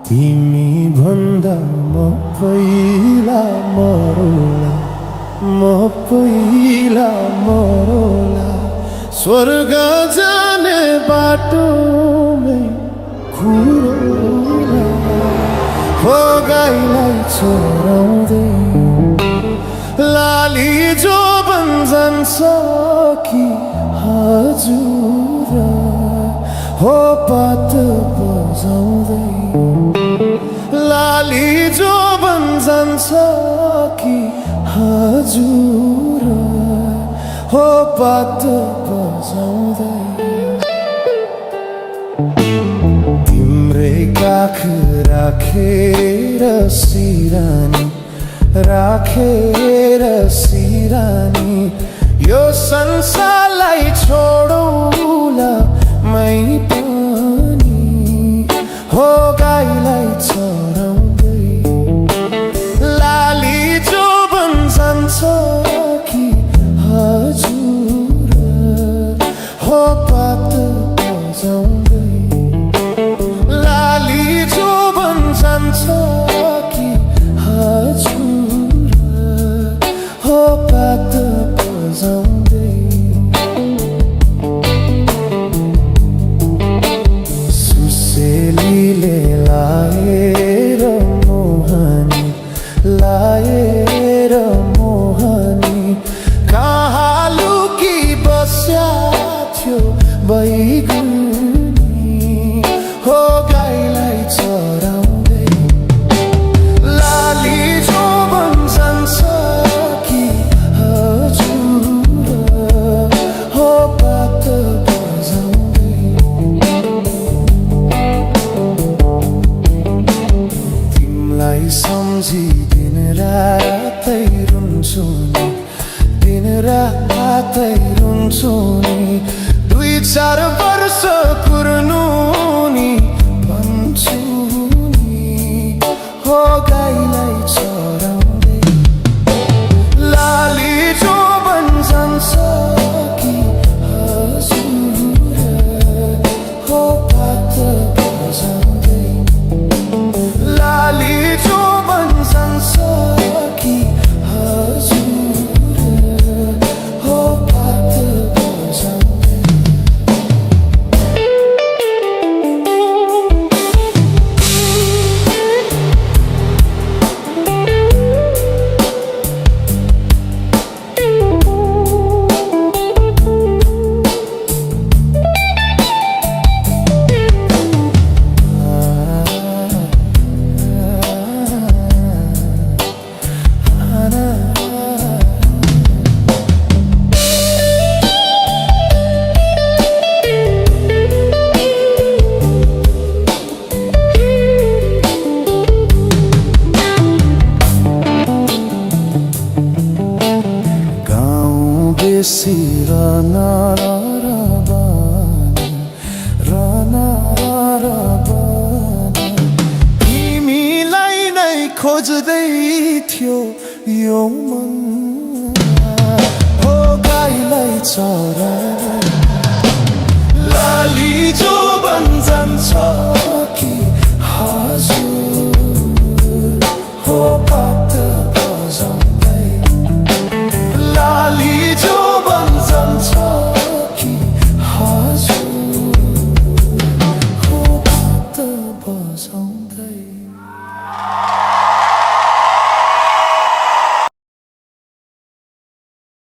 तिमी भन्दा म पहिला मरौला, म पहिला मरौला। स्वर्ग जाने बाटोमै खुरौला, हो गाईलाई चराउँदै लाली जो जान्छ कि हजुर, हो पात बजाउँदै लाली जो जान्छ कि हजुर, हो पात बजाउँदै। तिम्रै काख राखेर सिरानी, राखेर सिरानी, यो संसारलाई छोडौला मै पनि, हो गाईलाई चराउँदै लाली जो जान्छ कि हजुर, हो पात बजाउँदै लाली जो जान्छ कि हजुर, हो पात बजाउँदै। सुसेलीले लाएर मोहनी, लाएर मोहनी, कहाँ लुकी बस्या थियो बैगुनी, हो गाईलाई चराउँदै लाली जो जान्छ कि हजुर, हो पात बजाउँदै। तिमीलाई सम्झी दिन रातै रुन्छु नि, दिन रातै रुन्छु नि, 2-4 वर्ष कुर्नु नि भन्छु नि, हो गाईलाई चराउँदै लाली जो जान्छ कि हजुर, हो पात बजाउँदै लाली जो जान्छ कि हजुर, हो पात बजाउँदै। Sirana rabana, rana rabana, तिमीलाई नै खोज्दै थियो यो मन, हो गाईलाई चराउँदै लाली जो जान्छ कि हजुर,